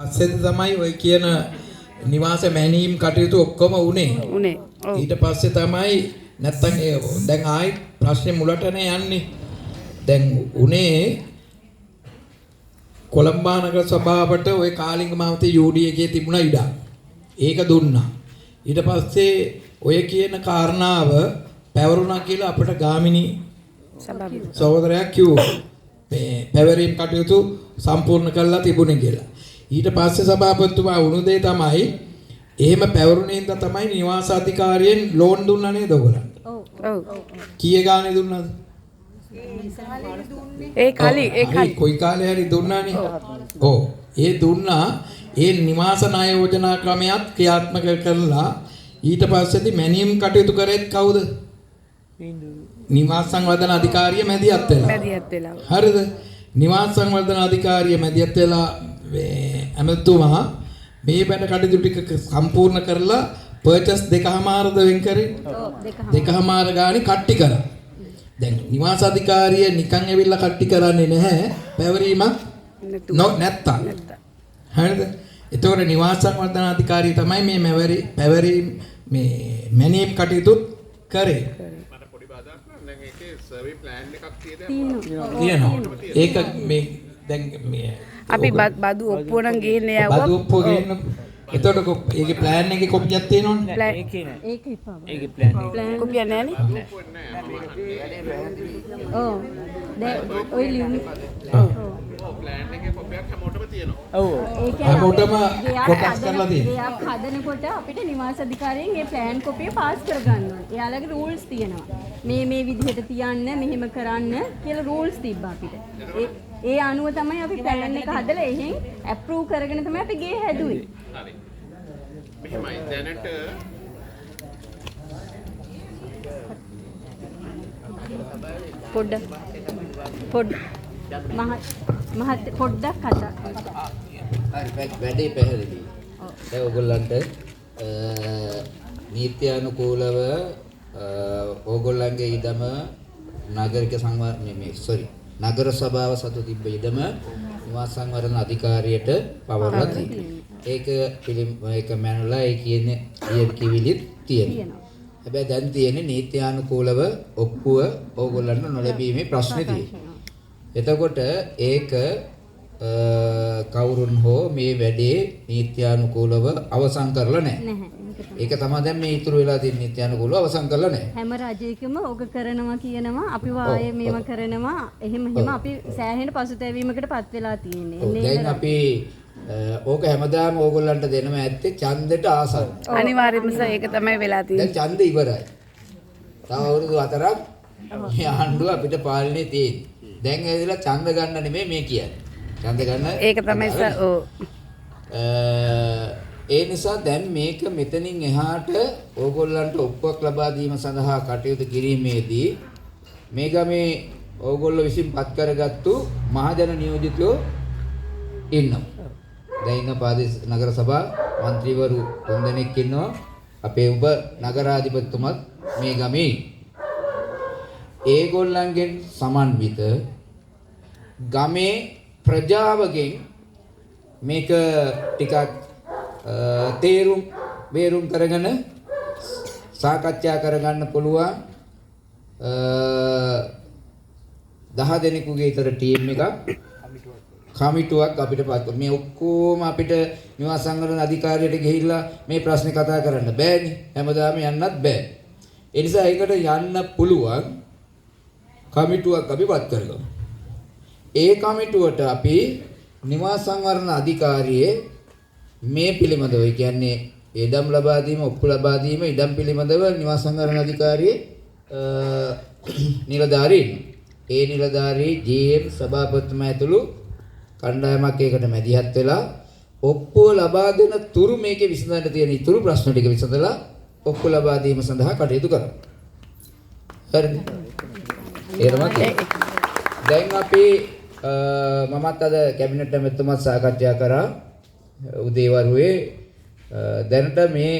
පස්සෙන් තමයි ඔය කියන නිවාස මැනීම් කටයුතු ඔක්කොම උනේ. ඔව්. ඊට පස්සේ තමයි නැත්තම් දැන් ආයි ප්‍රශ්නේ මුලටනේ යන්නේ. දැන් උනේ කොළඹ නගර සභාවට ওই කාලිංග මාවතේ UD එකේ තිබුණා ඉඩ. ඒක දුන්නා. ඊට පස්සේ ඔය කියන කාරණාව පැවරුණා කියලා අපිට ගාමිණී සහෝදරයා කිව්වා. මේ පැවරීම් කටයුතු සම්පූර්ණ කළා තිබුණේ කියලා. ඊට පස්සේ සභාපතිතුමා වුණු දේ තමයි එහෙම පැවරුණේන්ද තමයි නිවාස අධිකාරියෙන් ලෝන් දුන්නා නේද ඔයගොල්ලන්ට? ඔව්. කීය ගානේ දුන්නාද? ඒ කලින් කොයි කාලේ හරි දුන්නානේ. ඔව්. ඒ දුන්නා ඒ නිවාස ණය යෝජනා ක්‍රමයක් ක්‍රියාත්මක කරලා ඊට පස්සේදී මැනීම් කටයුතු කරෙත් කවුද? නිවාස සංවර්ධන අධිකාරිය මැදිහත් වෙලා. හරිද? නිවාස සංවර්ධන අධිකාරිය මැදිහත් වෙලා ඇමතුමා මේ වැඩ කටයුතු ටික සම්පූර්ණ කරලා පර්චස් දෙකමාරද වෙන් කරේ? දෙකමාර ගානේ කට්ටි කරා. දැන් නිවාස අධිකාරිය නිකන් ඇවිල්ලා කට්ටි කරන්නේ නැහැ. පැවරීමක් නැත්තා. හරිද? එතකොට නිවාස සංවර්ධන අධිකාරිය තමයි මේ පැවරීම මේ මැනීම් කටයුතු කරේ. මට පොඩි බාධාක් නම් දැන් ඒකේ සර්වේ ප්ලෑන් එකක් තියෙනවා. ඒක මේ දැන් මේ අපි බදු ඔප්පුව නම් ගේන්න යවුවා. බදු ඔප්පුව ගේන්න. එතකොට ඒකේ ප්ලෑන් එකේ කොපියක් තියෙනවනේ. ඒකේ නෑ. ඒක ඉපම. ඒකේ ප්ලෑන් කොපියක් නෑනේ. ඔව්. දැන් ඔය ලියුම් ප්ලෑන් එකේ කොපියක් හැමෝටම තියෙනවා. ඔව්. හැමෝටම කොටස් කරලා තියෙනවා. එයා හදනකොට අපිට නිවාස අධිකාරියෙන් මේ ප්ලෑන් කොපිය පාස් කරගන්න ඕනේ. එයාලගේ රූල්ස් තියෙනවා. මේ විදිහට තියන්න, මෙහෙම කරන්න කියලා රූල්ස් තිබ්බා අපිට. ඒ අනුව තමයි අපි ප්ලෑන් එක හදලා එහෙන් ඇප්‍රූව් කරගෙන තමයි අපි ගේ හැදුවේ. හරි. මෙහෙමයි දැනට මහත් පොඩ්ඩක් කතා. හරි වැඩේ පැහැදිලි. දැන් ඔයගොල්ලන්ට නීත්‍යානුකූලව ඕගොල්ලන්ගේ ඉඩම නගර සභාව සතු තිබ්බ ඉඩම නිවාස සංවර්ධන අධිකාරියට පවරලා තියෙනවා. ඒක මැනලා ඒ කියන්නේ කිවිලිත් තියෙනවා. හැබැයි දැන් තියෙන්නේ නීත්‍යානුකූලව ඔප්පුව ඕගොල්ලන්ට නොලැබීමේ ප්‍රශ්නේ තියෙනවා. එතකොට ඒක කවුරුන් හෝ මේ වැඩේ නීත්‍යානුකූලව අවසන් කරලා නැහැ. ඒක තමයි දැන් මේ ඉතුරු වෙලා තියෙන නීත්‍යානුකූලව අවසන් කරලා නැහැ. හැම රජයකම ඕක කරනවා කියනවා අපි වායේ මේව කරනවා එහෙම අපි සෑහෙන පසුතැවීමකට පත් වෙලා තියෙන්නේ. දැන් අපි ඕක හැමදාම ඕගොල්ලන්ට දෙනම ඇත්තේ ඡන්දෙට ආසන්න. අනිවාර්යයෙන්ම ඒක තමයි වෙලා තියෙන්නේ. දැන් ඡන්ද ඉවරයි. තව අවුරුදු 4ක් මේ ආණ්ඩුව අපිට පාලනේ තියෙන්නේ. දැන් ඇවිල්ලා ඡන්ද ගන්න නෙමෙයි මේ කියන්නේ. ඡන්ද ගන්න ඒක තමයි ඔව්. ඒ නිසා දැන් මේක මෙතනින් එහාට ඕගොල්ලන්ට ඔප්පුවක් ලබා දීම සඳහා කටයුතු කිරීමේදී මේ ගමේ ඕගොල්ලෝ විසින් පත් කරගත්තු මහජන නියෝජිතයෝ ඉන්නවා. දැන් ඉන්න ප්‍රාදේශ නගර සභා മന്ത്രിවරු 3 දෙනෙක් ඉන්නවා. අපේ උප නගරාධිපතිතුමත් මේ ගමේ. ඒගොල්ලන්ගෙන් සමන්විත ගමේ ප්‍රජාවගෙන් මේක ටිකක් තේරුම් බේරුම් කරගෙන සාකච්ඡා කරගන්න පුළුවන් 10 දෙනෙකුගේ විතර ටීම් එකක් කමිටුවක් අපිට පත් මේ ඔක්කොම අපිට නිවාස සංවර්ධන අධිකාරියට ගිහිල්ලා මේ ප්‍රශ්නේ කතා කරන්න බෑනේ. හැමදාම යන්නත් බෑ. ඒ නිසා ඒකට යන්න පුළුවන් කමිටුවක් අපි පත් කරගමු. ඒ කමිටුවට අපි නිවාස සංවර්ධන අධිකාරියේ මේ පිළිබඳව කියන්නේ ඉඩම් ලබා දීම, ඔප්පු ලබා දීම, ඉඩම් පිළිබඳව නිවාස සංවර්ධන අධිකාරියේ නිලධාරීන්. ඒ නිලධාරී ජී.එම්. සභාපතිතුමා ඇතුළු කණ්ඩායමක් ඒකට මැදිහත් වෙලා ඔප්පුව ලබා දෙන තුරු මේකේ විසඳන්න තියෙන ඉතුරු ප්‍රශ්න ටික විසඳලා ඔප්පු ලබා දීම සඳහා කටයුතු කරමු. හරිද? දැන් අපි මමත් අද කැබිනට් ඇමතුමත් සාකච්ඡා කරා උදේවරුේ දැනට මේ